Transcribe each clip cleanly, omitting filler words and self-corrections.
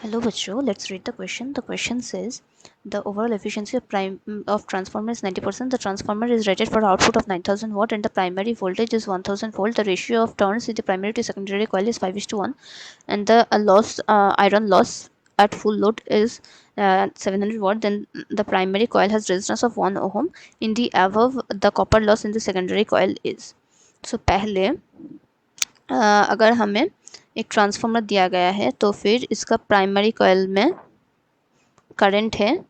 Hello बच्चों, let's read the question. The question says the overall efficiency of transformer is 90%. The transformer is rated for output of 9000 watt and the primary voltage is 1000 volt. The ratio of turns in the primary to secondary coil is 5:1 and the iron loss at full load is 700 watt. Then the primary coil has resistance of 1 ohm. In the above, the copper loss in the secondary coil is. So पहले अगर हमें एक transformer दिया गया है तो फिर इसका प्राइमरी कॉइल में करंट है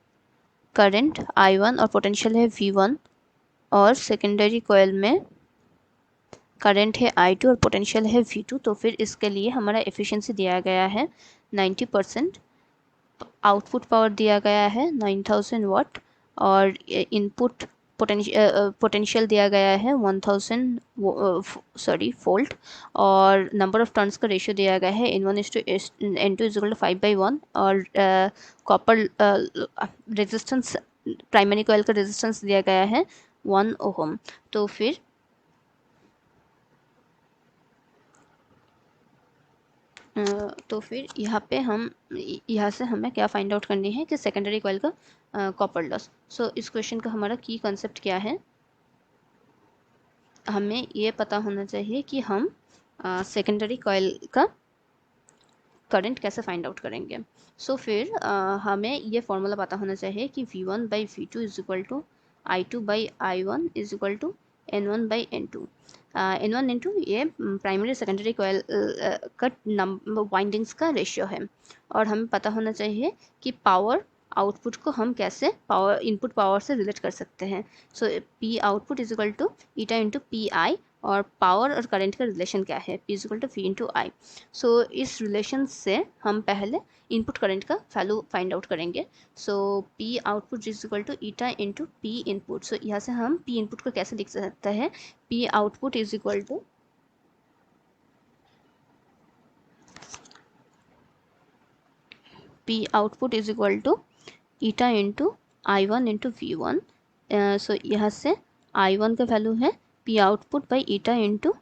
करंट I1 और पोटेंशियल है V1 और सेकेंडरी कॉइल में करंट है I2 और पोटेंशियल है V2। तो फिर इसके लिए हमारा एफिशिएंसी दिया गया है 90%, आउटपुट पावर दिया गया है 9000 वाट और इनपुट पोटेंशियल दिया गया है 1000 वोल्ट और नंबर ऑफ टर्न्स का रेशियो दिया गया है N1:N2 = 5/1 और कॉपर रेजिस्टेंस प्राइमरी कॉइल का रेजिस्टेंस दिया गया है 1 ओम। तो फिर यहाँ से हमें क्या फाइंड आउट करनी है कि सेकेंडरी कॉइल का कॉपर लॉस। सो इस क्वेश्चन का हमारा की कॉन्सेप्ट क्या है, हमें ये पता होना चाहिए कि हम सेकेंडरी कॉइल का करंट कैसे फाइंड आउट करेंगे। सो फिर हमें ये फॉर्मूला पता होना चाहिए कि V1/V2 = I2/I1 = N1/N2। N1 into ये प्राइमरी सेकेंडरी कॉइल का वाइंडिंग्स का रेशियो है और हमें पता होना चाहिए कि पावर आउटपुट को हम कैसे पावर इनपुट पावर से रिलेट कर सकते हैं। सो P output = eta into PI और पावर और करंट का रिलेशन क्या है, P = V/I। सो इस रिलेशन से हम पहले इनपुट करंट का वैल्यू फाइंड आउट करेंगे। So P output = eta into P input. So यहाँ से हम P इनपुट को कैसे लिख सकते हैं, P output = P output = eta into I1 into V1। सो यहाँ से I1 का वैल्यू है P output by eta into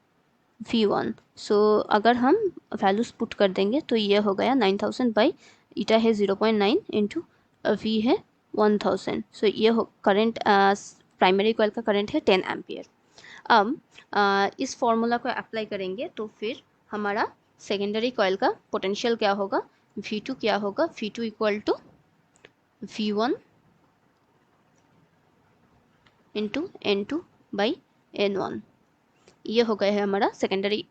V1। सो अगर हम वैल्यूज पुट कर देंगे तो ये हो गया 9000 बाई ईटा है 0.9 इंटू V है 1000। सो ये हो करंट प्राइमरी कॉइल का करंट है 10 एम्पियर। अब इस फॉर्मूला को अप्लाई करेंगे तो फिर हमारा सेकेंडरी कॉइल का पोटेंशियल क्या होगा, V2 क्या होगा, V2 = V1 इंटू N2/N1। ये हो गया है हमारा सेकेंडरी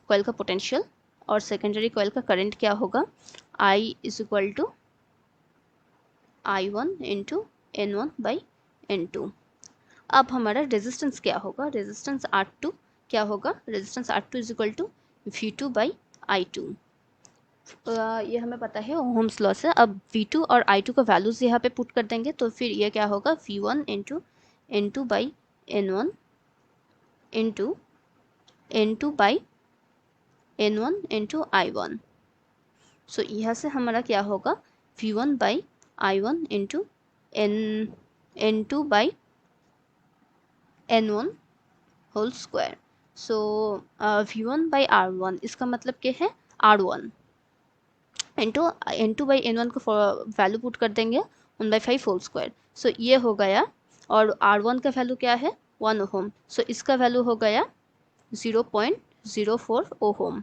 कॉइल का पोटेंशियल और सेकेंडरी कॉइल का करंट क्या होगा, I = I1 इंटू N1/N2। अब हमारा रेजिस्टेंस क्या होगा, रेजिस्टेंस R2 क्या होगा, रेजिस्टेंस R2 = V2/I2। ये हमें पता है ओम्स लॉ से। अब V2 और I2 का वैल्यूज यहाँ पे पुट कर देंगे तो फिर ये क्या होगा, V1 into N2/N1 into N2/N1 into I1। सो यहाँ से हमारा क्या होगा, V1/I1 into N2/N1 whole square. सो V1/R1 इसका मतलब क्या है, R1 इंटू N2/N1 को वैल्यू पुट कर देंगे 1/5 होल स्क्वायर। सो ये हो गया और R1 का वैल्यू क्या है 1 ओम। सो इसका वैल्यू हो गया 0.04 ओम।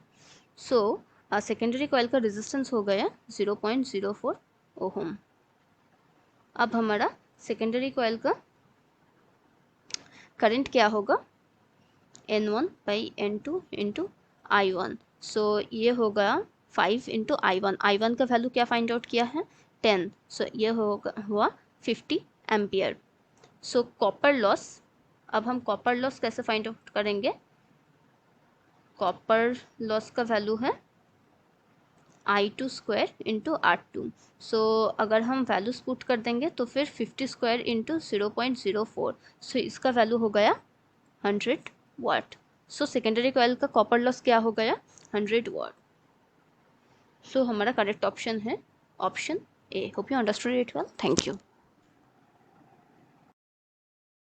सो सेकेंडरी कॉइल का रेजिस्टेंस हो गया 0.04 ओम। अब हमारा सेकेंडरी कॉइल का करंट क्या होगा, N1/N2 इंटू I1। सो ये होगा 5 इंटू I1 का वैल्यू क्या फाइंड आउट किया है 10। सो ये हुआ 50 एम्पियर। सो कॉपर लॉस, अब हम कॉपर लॉस कैसे फाइंड आउट करेंगे, कॉपर लॉस का वैल्यू है I2² इंटू R2। सो अगर हम वैल्यूज पुट कर देंगे तो फिर 50² इंटू 0.04। सो इसका वैल्यू हो गया 100 वाट। सो सेकेंडरी कॉइल का कॉपर लॉस क्या हो गया 100 वाट। सो हमारा करेक्ट ऑप्शन है option A. Hope you understood it well, thank you.